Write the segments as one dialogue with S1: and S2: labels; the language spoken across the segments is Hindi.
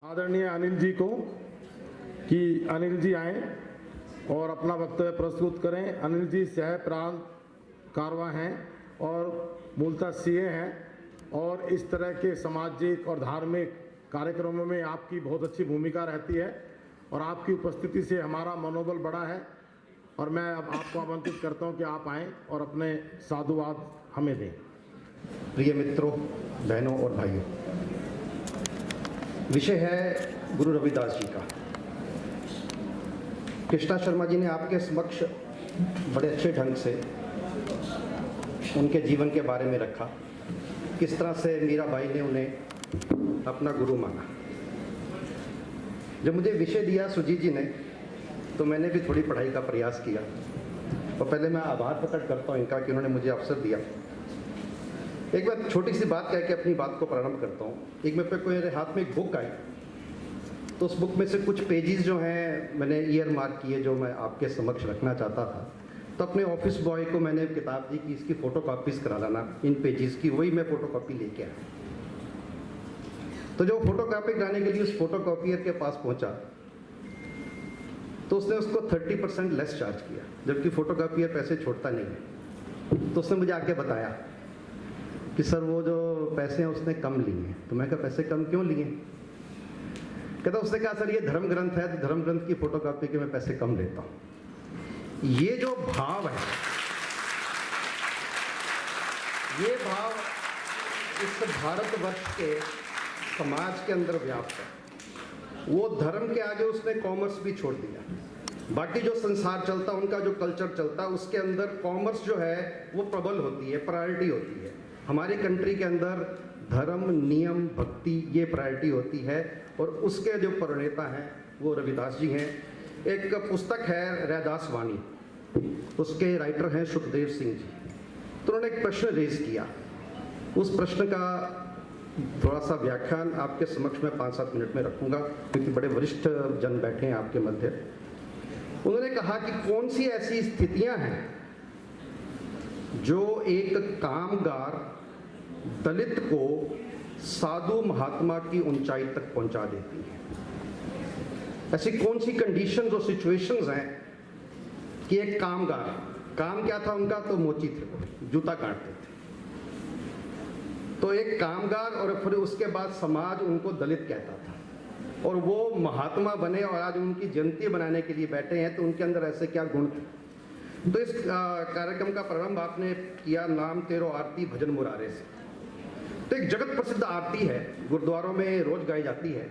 S1: आदरणीय अनिल जी को कि अनिल जी आए और अपना वक्तव्य प्रस्तुत करें। अनिल जी सह प्रांत कारवा हैं और मूलतः सीए हैं और इस तरह के सामाजिक और धार्मिक कार्यक्रमों में आपकी बहुत अच्छी भूमिका रहती है और आपकी उपस्थिति से हमारा मनोबल बढ़ा है और मैं अब आपको आमंत्रित करता हूं कि आप आएं और अपने साधुवाद हमें दें।
S2: प्रिय मित्रों, बहनों और भाइयों, विषय है गुरु रविदास जी का। कृष्णा शर्मा जी ने आपके समक्ष बड़े अच्छे ढंग से उनके जीवन के बारे में रखा, किस तरह से मीरा बाई ने उन्हें अपना गुरु माना। जब मुझे विषय दिया सुजीत जी ने तो मैंने भी थोड़ी पढ़ाई का प्रयास किया और पहले मैं आभार प्रकट करता हूँ इनका कि उन्होंने मुझे अवसर दिया। एक बार छोटी सी बात कह के अपनी बात को प्रारंभ करता हूँ। एक मेरे हाथ में एक बुक आई तो उस बुक में से कुछ पेजेस जो हैं मैंने ईयर मार्क किए जो मैं आपके समक्ष रखना चाहता था। तो अपने ऑफिस बॉय को मैंने किताब दी कि इसकी फ़ोटो कॉपीज़ करा लाना इन पेजेस की, वही मैं फ़ोटो कॉपी लेके आया। तो जो फ़ोटो कॉपी कराने के लिए उस फोटो कॉपियर के पास पहुँचा तो उसने उसको 30% लेस चार्ज किया, जबकि फ़ोटो कॉपियर पैसे छोड़ता नहीं है। तो उसने मुझे आके बताया कि सर वो जो पैसे हैं उसने कम लिए हैं। तो मैं कहा पैसे कम क्यों लिए? कहता उसने कहा सर ये धर्म ग्रंथ है तो धर्म ग्रंथ की फोटो कॉपी के मैं पैसे कम लेता हूँ। ये जो भाव है, ये भाव इस भारतवर्ष के समाज के अंदर व्याप्त है। वो धर्म के आगे उसने कॉमर्स भी छोड़ दिया। बाकी जो संसार चलता, उनका जो कल्चर चलता, उसके अंदर कॉमर्स जो है वो प्रबल होती है, प्रायोरिटी होती है। हमारी कंट्री के अंदर धर्म, नियम, भक्ति ये प्रायोरिटी होती है और उसके जो प्रणेता हैं वो रविदास जी हैं। एक पुस्तक है रैदास वाणी, उसके राइटर हैं सुखदेव सिंह जी। तो उन्होंने एक प्रश्न रेज किया। उस प्रश्न का थोड़ा सा व्याख्यान आपके समक्ष में 5-7 मिनट में रखूंगा क्योंकि बड़े वरिष्ठ जन बैठे हैं आपके मध्य। उन्होंने कहा कि कौन सी ऐसी स्थितियां हैं जो एक कामगार दलित को साधु महात्मा की ऊंचाई तक पहुंचा देती है। ऐसी कौन सी कंडीशंस और सिचुएशंस हैं कि एक कामगार, काम क्या था उनका? तो मोची थे, वो जूता काटते थे। तो एक कामगार और फिर उसके बाद समाज उनको दलित कहता था और वो महात्मा बने और आज उनकी जयंती बनाने के लिए बैठे हैं। तो उनके अंदर ऐसे क्या गुण थे? तो इस कार्यक्रम का प्रारंभ आपने किया नाम तेरो आरती भजन मुरारे से। तो एक जगत प्रसिद्ध आरती है, गुरुद्वारों में रोज गाई जाती है।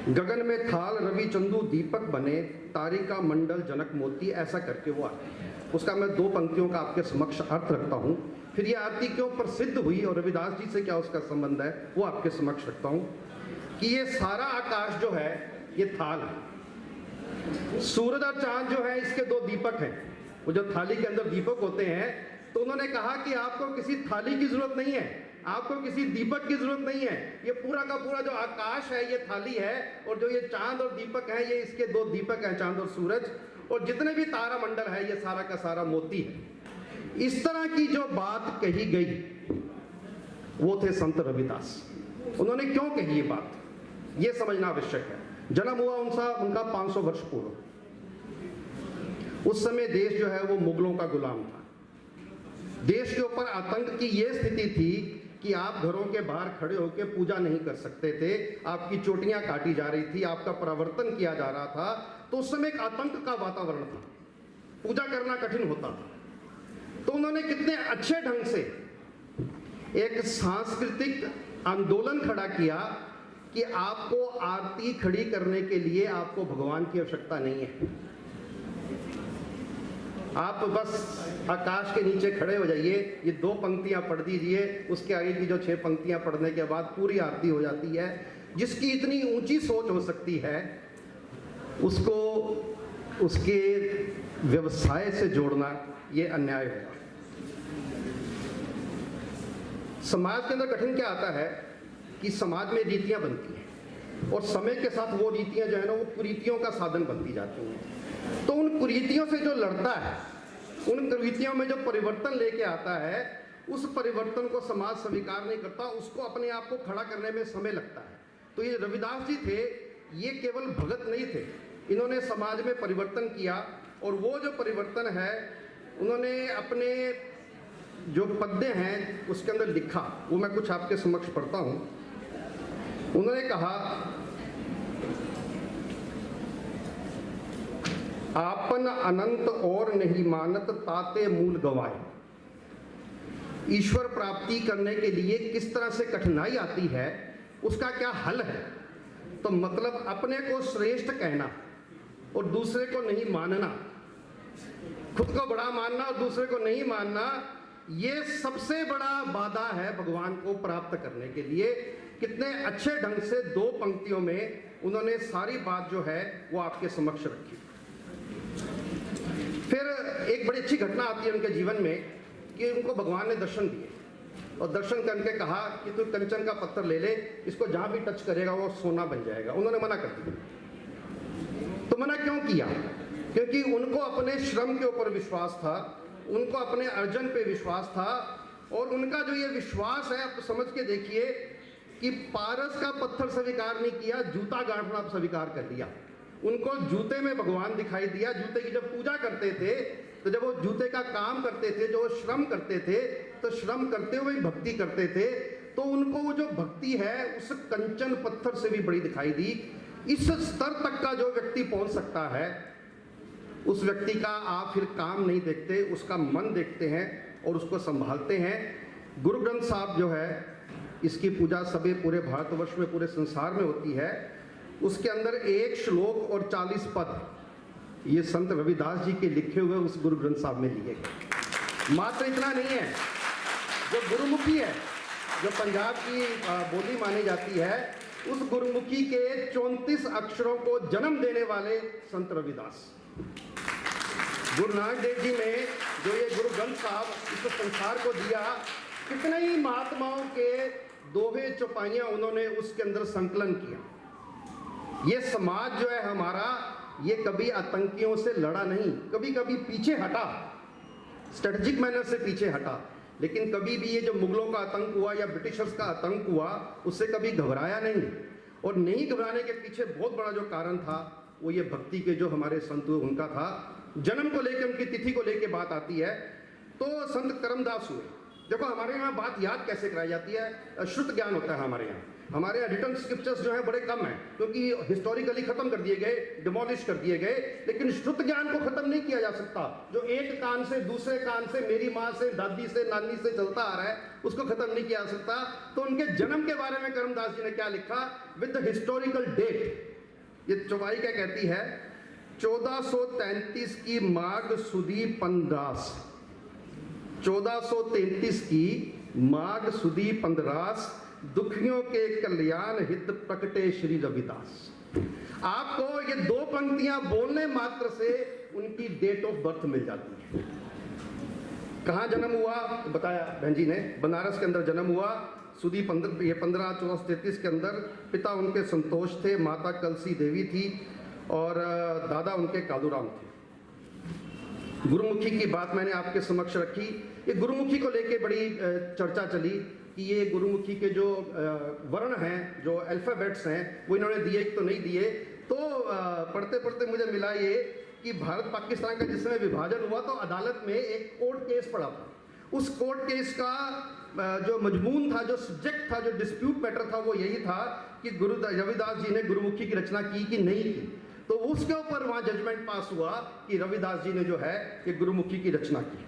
S2: गगन में थाल रवि चंदू दीपक बने, तारिका मंडल जनक मोती, ऐसा करके वो आरती है। उसका मैं 2 पंक्तियों का आपके समक्ष अर्थ रखता हूँ। फिर ये आरती क्यों प्रसिद्ध हुई और रविदास जी से क्या उसका संबंध है वो आपके समक्ष रखता हूँ। कि ये सारा आकाश जो है ये थाल है। सूरज और चांद जो है इसके 2 दीपक हैं। वो जो थाली के अंदर दीपक होते हैं, तो उन्होंने कहा कि आपको किसी थाली की जरूरत नहीं है, आपको किसी दीपक की जरूरत नहीं है। ये पूरा का पूरा जो आकाश है ये थाली है और जो ये चांद और दीपक है ये इसके 2 दीपक हैं, चांद और सूरज। और जितने भी तारा मंडल है ये सारा का सारा मोती है। इस तरह की जो बात कही गई वो थे संत रविदास। उन्होंने क्यों कही ये बात, ये समझना आवश्यक है। जन्म हुआ उनका 500 वर्ष पूर्व। उस समय देश जो है वो मुगलों का गुलाम था। देश के ऊपर आतंक की ये स्थिति थी कि आप घरों के बाहर खड़े होकर पूजा नहीं कर सकते थे, आपकी चोटियां काटी जा रही थी, आपका परावर्तन किया जा रहा था। तो उस समय एक आतंक का वातावरण था, पूजा करना कठिन होता था। तो उन्होंने कितने अच्छे ढंग से एक सांस्कृतिक आंदोलन खड़ा किया कि आपको आरती खड़ी करने के लिए आपको भगवान की आवश्यकता नहीं है। आप बस आकाश के नीचे खड़े हो जाइए, ये 2 पंक्तियां पढ़ दीजिए, उसके आगे की जो 6 पंक्तियां पढ़ने के बाद पूरी आरती हो जाती है। जिसकी इतनी ऊंची सोच हो सकती है उसको उसके व्यवसाय से जोड़ना ये अन्याय होगा। समाज के अंदर कठिन क्या आता है कि समाज में रीतियां बनती हैं और समय के साथ वो रीतियां जो है ना वो कुरीतियों का साधन बनती जाती हैं। तो उन कुरीतियों से जो लड़ता है, उन कुरीतियों में जो परिवर्तन लेके आता है, उस परिवर्तन को समाज स्वीकार नहीं करता, उसको अपने आप को खड़ा करने में समय लगता है। तो ये रविदास जी थे, ये केवल भगत नहीं थे, इन्होंने समाज में परिवर्तन किया। और वो जो परिवर्तन है उन्होंने अपने जो पद्य हैं उसके अंदर लिखा, वो मैं कुछ आपके समक्ष पढ़ता हूं। उन्होंने कहा, आपन अनंत और नहीं मानत ताते मूल गवाए। ईश्वर प्राप्ति करने के लिए किस तरह से कठिनाई आती है, उसका क्या हल है। तो मतलब अपने को श्रेष्ठ कहना और दूसरे को नहीं मानना, खुद को बड़ा मानना और दूसरे को नहीं मानना, ये सबसे बड़ा बाधा है भगवान को प्राप्त करने के लिए। कितने अच्छे ढंग से 2 पंक्तियों में उन्होंने सारी बात जो है वो आपके समक्ष रखी। फिर एक बड़ी अच्छी घटना आती है उनके जीवन में कि उनको भगवान ने दर्शन दिए और दर्शन करके कहा कि तू कंचन का पत्थर ले ले, इसको जहां भी टच करेगा वो सोना बन जाएगा। उन्होंने मना कर दिया। तो मना क्यों किया? क्योंकि उनको अपने श्रम के ऊपर विश्वास था, उनको अपने अर्जन पे विश्वास था। और उनका जो ये विश्वास है, आप समझ के देखिए कि पारस का पत्थर स्वीकार नहीं किया, जूता गांठना आप स्वीकार कर लिया। उनको जूते में भगवान दिखाई दिया। जूते की जब पूजा करते थे तो जब वो जूते का काम करते थे, जो श्रम करते थे, तो श्रम करते हुए भक्ति करते थे, तो उनको वो जो भक्ति है उस कंचन पत्थर से भी बड़ी दिखाई दी। इस स्तर तक का जो व्यक्ति पहुंच सकता है, उस व्यक्ति का आप फिर काम नहीं देखते, उसका मन देखते हैं और उसको संभालते हैं। गुरु ग्रंथ साहब जो है, इसकी पूजा सभी पूरे भारतवर्ष में, पूरे संसार में होती है। उसके अंदर 1 श्लोक और 40 पद ये संत रविदास जी के लिखे हुए उस गुरु ग्रंथ साहब में लिए गए। मात्र इतना नहीं है, जो गुरुमुखी है, जो पंजाब की बोली मानी जाती है, उस गुरुमुखी के 34 अक्षरों को जन्म देने वाले संत रविदास। गुरु नानक देव जी ने जो ये गुरु ग्रंथ साहब इस संसार को दिया, कितने ही महात्माओं के दोहे चौपाइयां उन्होंने उसके अंदर संकलन किया। ये समाज जो है हमारा, ये कभी आतंकियों से लड़ा नहीं, कभी कभी पीछे हटा, स्ट्रेटेजिक मैनर से पीछे हटा, लेकिन कभी भी ये जो मुगलों का आतंक हुआ या ब्रिटिशर्स का आतंक हुआ, उससे कभी घबराया नहीं। और नहीं घबराने के पीछे बहुत बड़ा जो कारण था, वो ये भक्ति के जो हमारे संत हुए उनका था। जन्म को लेकर, उनकी तिथि को लेकर बात आती है तो संत करमदास हुए। देखो हमारे यहाँ बात याद कैसे कराई जाती है, श्रुत ज्ञान होता है हमारे यहाँ। हमारे यहाँ रिटर्न स्क्रिप्चर्स जो है बड़े कम हैं, क्योंकि हिस्टोरिकली खत्म कर दिए गए, डिमोलिश कर दिए गए। लेकिन श्रुत ज्ञान को खत्म नहीं किया जा सकता, जो एक कान से दूसरे कान से, मेरी माँ से, दादी से, नानी से चलता आ रहा है, उसको खत्म नहीं किया जा सकता। तो उनके जन्म के बारे में करमदास जी ने क्या लिखा, विद द हिस्टोरिकल डेट। ये चौपाई क्या कहती है, 1433 की माघ सुदी 15, 1433 की माघ सुदी 15, दुखियों के कल्याण हित प्रकटे श्री रविदास। आपको ये 2 पंक्तियां बोलने मात्र से उनकी डेट ऑफ बर्थ मिल जाती है। कहां जन्म हुआ बताया बहन जी ने, बनारस के अंदर जन्म हुआ, सुदी 15 के अंदर। पिता उनके संतोष थे, माता कलसी देवी थी और दादा उनके कालूराम थे। गुरुमुखी की बात मैंने आपके समक्ष रखी। ये गुरुमुखी को लेके बड़ी चर्चा चली कि ये गुरुमुखी के जो वर्ण हैं, जो अल्फाबेट्स हैं, वो इन्होंने दिए तो नहीं दिए। तो पढ़ते पढ़ते मुझे मिला ये कि भारत पाकिस्तान का जिसमें विभाजन हुआ तो अदालत में एक कोर्ट केस पड़ा था। उस कोर्ट केस का जो मजमून था, जो सब्जेक्ट था, जो डिस्प्यूट मैटर था, वो यही था कि गुरु रविदास जी ने गुरुमुखी की रचना की कि नहीं की। तो उसके ऊपर वहां जजमेंट पास हुआ कि रविदास जी ने जो है ये गुरुमुखी की रचना की।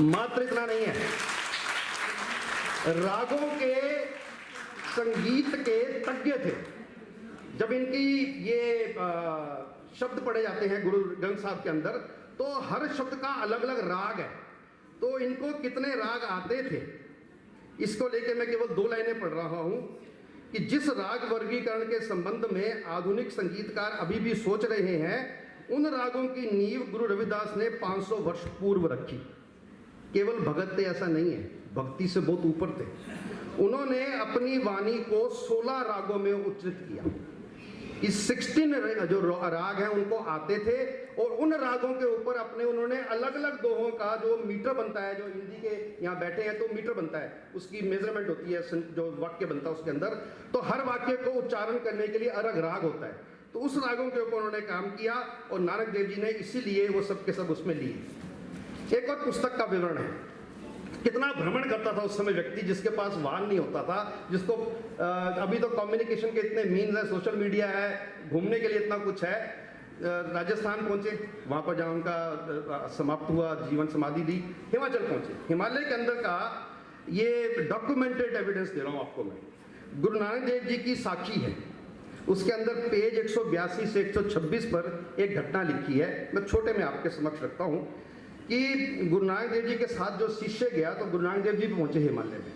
S2: मात्र इतना नहीं है, रागों के, संगीत के तज्ञ थे। जब इनकी ये शब्द पढ़े जाते हैं गुरु ग्रंथ साहब के अंदर, तो हर शब्द का अलग अलग राग है। तो इनको कितने राग आते थे, इसको लेके मैं केवल 2 लाइनें पढ़ रहा हूं कि जिस राग वर्गीकरण के संबंध में आधुनिक संगीतकार अभी भी सोच रहे हैं, उन रागों की नींव गुरु रविदास ने 500 वर्ष पूर्व रखी। केवल भगत थे ऐसा नहीं है, भक्ति से बहुत ऊपर थे। उन्होंने अपनी वाणी को 16 रागों में उच्चारित किया। इस 16 जो राग हैं उनको आते थे और उन रागों के ऊपर अपने उन्होंने अलग अलग दोहों का जो मीटर बनता है, जो हिंदी के यहाँ बैठे हैं तो मीटर बनता है, उसकी मेजरमेंट होती है, जो वाक्य बनता है उसके अंदर, तो हर वाक्य को उच्चारण करने के लिए अलग राग होता है, तो उस रागों के ऊपर उन्होंने काम किया और नानक देव जी ने इसीलिए वो सब के सब उसमें लिए। एक और पुस्तक का विवरण है, कितना भ्रमण करता था उस समय व्यक्ति जिसके पास वाहन नहीं होता था, जिसको अभी तो कम्युनिकेशन के इतने मीन्स है, सोशल मीडिया है, घूमने के लिए इतना कुछ है। राजस्थान पहुंचे, वहां पर जहाँ उनका समाप्त हुआ, जीवन समाधि दी, हिमाचल पहुंचे, हिमालय के अंदर का ये डॉक्यूमेंटेड एविडेंस दे रहा हूँ आपको मैं, गुरु नानक देव जी की साखी है, उसके अंदर पेज 182 से 126 पर एक घटना लिखी है, मैं छोटे में आपके समक्ष रखता हूँ कि गुरु नानक देव जी के साथ जो शिष्य गया तो गुरु नानक देव जी पहुंचे हिमालय में,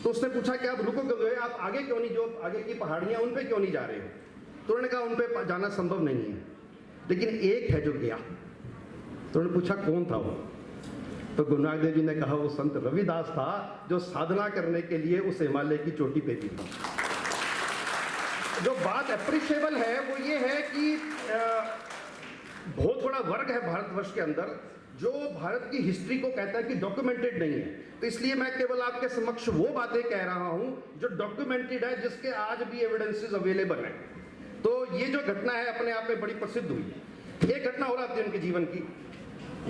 S2: तो उसने पूछा कि आप रुको क्यों, आप आगे क्यों नहीं, जो आगे की पहाड़ियां उन पे क्यों नहीं जा रहे हो, तो उन्होंने कहा उन पे जाना संभव नहीं है, लेकिन एक है जो गया। तो उन्होंने पूछा कौन था वो, तो गुरु नानक देव जी ने कहा वो संत रविदास था जो साधना करने के लिए उस हिमालय की चोटी पे भी था। जो बात अप्रिशिएबल है वो ये है कि बहुत बड़ा वर्ग है भारतवर्ष के अंदर जो भारत की हिस्ट्री को कहता है कि डॉक्यूमेंटेड नहीं है, तो इसलिए मैं केवल आपके समक्ष वो बातें कह रहा हूं जो डॉक्यूमेंटेड है, जिसके आज भी एविडेंसेस अवेलेबल है। तो ये जो घटना है अपने आप में बड़ी प्रसिद्ध हुई है। एक घटना हो रही थी उनके जीवन की,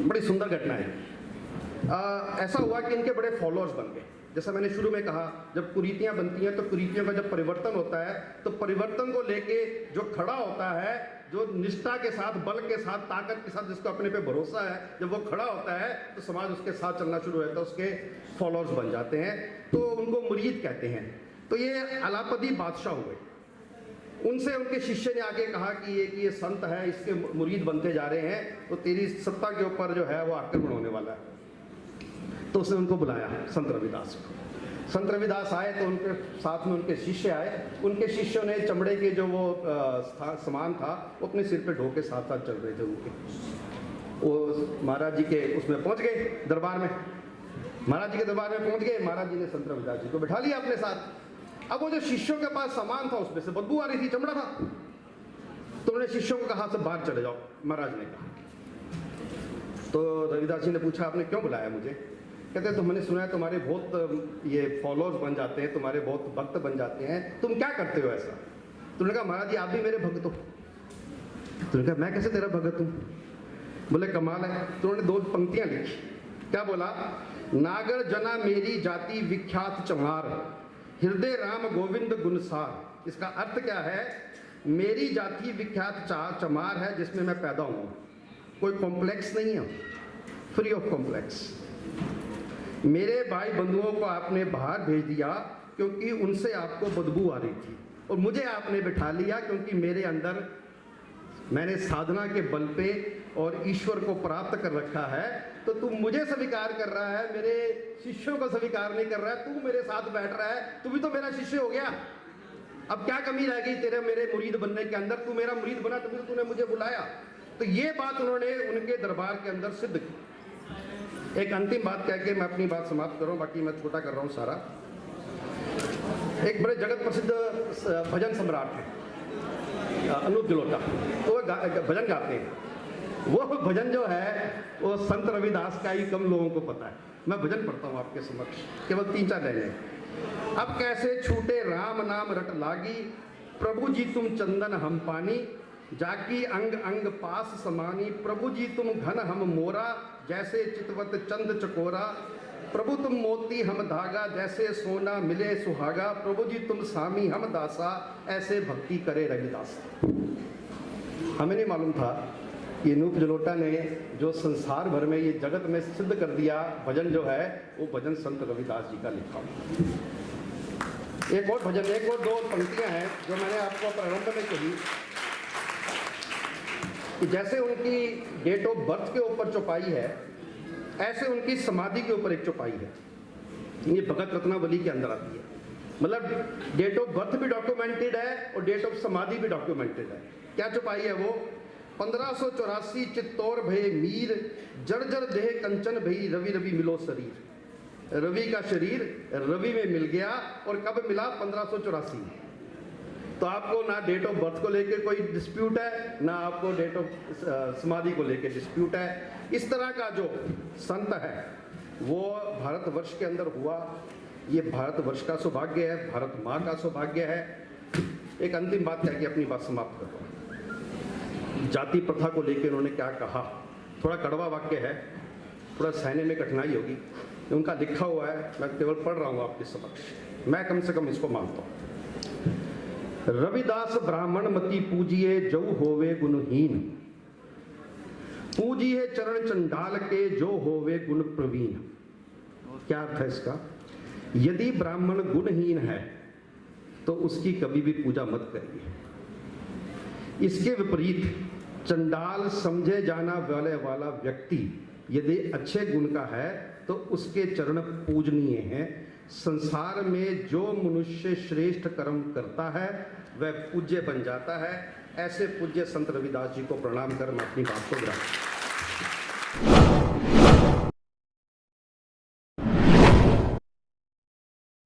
S2: बड़ी सुंदर घटना है। ऐसा हुआ कि इनके बड़े फॉलोअर्स बन गए। जैसा मैंने शुरू में कहा, जब कुरीतियां बनती हैं तो कुरीतियों का जब परिवर्तन होता है तो परिवर्तन को लेके जो खड़ा होता है, जो निष्ठा के साथ, बल के साथ, ताकत के साथ, जिसको अपने पे भरोसा है, जब वो खड़ा होता है तो समाज उसके साथ चलना शुरू होता है, उसके फॉलोअर्स बन जाते हैं, तो उनको मुरीद कहते हैं। तो ये अलापदी बादशाह हुए, उनसे उनके शिष्य ने आके कहा कि ये संत है, इसके मुरीद बनते जा रहे हैं तो तेरी सत्ता के ऊपर जो है वो आक्रमण होने वाला है। तो उसने उनको बुलाया, संत रविदास को। संत रविदास आए तो उनके साथ में उनके शिष्य आए, उनके शिष्यों ने चमड़े के जो वो सामान था वो अपने सिर पे ढोके साथ साथ चल रहे थे उनके। वो महाराज जी के उसमें पहुंच गए दरबार में, महाराज जी के दरबार में पहुंच गए, महाराज जी ने संत रविदास जी को बैठा लिया अपने साथ। अब वो जो शिष्यों के पास सामान था उसमें से बदबू आ रही थी, चमड़ा था, तो उन्होंने शिष्यों को कहा सब बाहर चले जाओ, महाराज ने कहा। तो रविदास जी ने पूछा आपने क्यों बुलाया मुझे? कहते तो मैंने सुना है तुम्हारे बहुत ये फॉलोअर्स बन जाते हैं, तुम्हारे बहुत भक्त बन जाते हैं, तुम क्या करते हो ऐसा? तो उन्होंने कहा महाराज जी आप भी मेरे भक्त हो। तो उन्होंने कहा मैं कैसे तेरा भक्त हूँ? बोले कमाल है। तो उन्होंने 2 पंक्तियां लिखी, क्या बोला? नागर जना मेरी जाति विख्यात चमार, हृदय राम गोविंद गुणसार। इसका अर्थ क्या है? मेरी जाति विख्यात चमार है जिसमें मैं पैदा हुआ, कोई कॉम्प्लेक्स नहीं है, फ्री ऑफ कॉम्प्लेक्स। मेरे भाई बंधुओं को आपने बाहर भेज दिया क्योंकि उनसे आपको बदबू आ रही थी, और मुझे आपने बिठा लिया क्योंकि मेरे अंदर मैंने साधना के बल पे और ईश्वर को प्राप्त कर रखा है। तो तू मुझे स्वीकार कर रहा है, मेरे शिष्यों को स्वीकार नहीं कर रहा है, तू मेरे साथ बैठ रहा है, तू भी तो मेरा शिष्य हो गया। अब क्या कमी रह गई तेरे मेरे मुरीद बनने के अंदर? तू मेरा मुरीद बना तभी तो तूने मुझे बुलाया। तो ये बात उन्होंने उनके दरबार के अंदर सिद्ध की। एक अंतिम बात कह के मैं अपनी बात समाप्त कर रहा हूँ, बाकी मैं छोटा कर रहा हूँ सारा। एक बड़े जगत प्रसिद्ध भजन सम्राट है अनूप जलोटा, तो वो भजन गाते हैं। वो भजन जो है वो संत रविदास का ही कम लोगों को पता है। मैं भजन पढ़ता हूँ आपके समक्ष, केवल 3-4 लाइनें। अब कैसे छूटे राम नाम रट लागी, प्रभु जी तुम चंदन हम पानी, जाकी अंग अंग पास समानी, प्रभु जी तुम घन हम मोरा, जैसे चितवत चंद चकोरा, प्रभु तुम मोती हम धागा, जैसे सोना मिले सुहागा, प्रभु जी तुम स्वामी हम दासा, ऐसे भक्ति करे रविदास। हमें नहीं मालूम था ये अनूप जलोटा ने जो संसार भर में ये जगत में सिद्ध कर दिया भजन जो है वो भजन संत रविदास जी का लिखा। एक और भजन, एक और 2 पंक्तियां हैं जो मैंने आपको प्रारंभ में कही कि जैसे उनकी डेट ऑफ बर्थ के ऊपर चौपाई है, ऐसे उनकी समाधि के ऊपर एक चौपाई है। ये भगत रत्नावली के अंदर आती है। मतलब डेट ऑफ बर्थ भी डॉक्यूमेंटेड है और डेट ऑफ समाधि भी डॉक्यूमेंटेड है। क्या चौपाई है वो? 1584 चित्तौर भय मीर, जर्जर देह कंचन भई, रवि रवि मिलो शरीर। रवि का शरीर रवि में मिल गया, और कब मिला? 1584 में। तो आपको ना डेट ऑफ बर्थ को लेकर कोई डिस्प्यूट है, ना आपको डेट ऑफ समाधि को लेकर डिस्प्यूट है। इस तरह का जो संत है वो भारतवर्ष के अंदर हुआ, ये भारतवर्ष का सौभाग्य है, भारत माँ का सौभाग्य है। एक अंतिम बात कह के अपनी बात समाप्त कर रहा हूँ। जाति प्रथा को लेकर उन्होंने क्या कहा, थोड़ा कड़वा वाक्य है, थोड़ा सहने में कठिनाई होगी, उनका लिखा हुआ है, मैं केवल पढ़ रहा हूँ आपके समक्ष, मैं कम से कम इसको मानता हूँ। रविदास ब्राह्मण मति पूजिए जो होवे गुणहीन, पूजिए चरण चंडाल के जो होवे गुण प्रवीण। क्या अर्थ है इसका? यदि ब्राह्मण गुणहीन है तो उसकी कभी भी पूजा मत करिए। इसके विपरीत चंडाल समझे जाना वाला व्यक्ति यदि अच्छे गुण का है तो उसके चरण पूजनीय हैं। संसार में जो मनुष्य श्रेष्ठ कर्म करता है वह पूज्य बन जाता है। ऐसे पूज्य संत रविदास जी को प्रणाम कर मैं अपनी बात को विराम।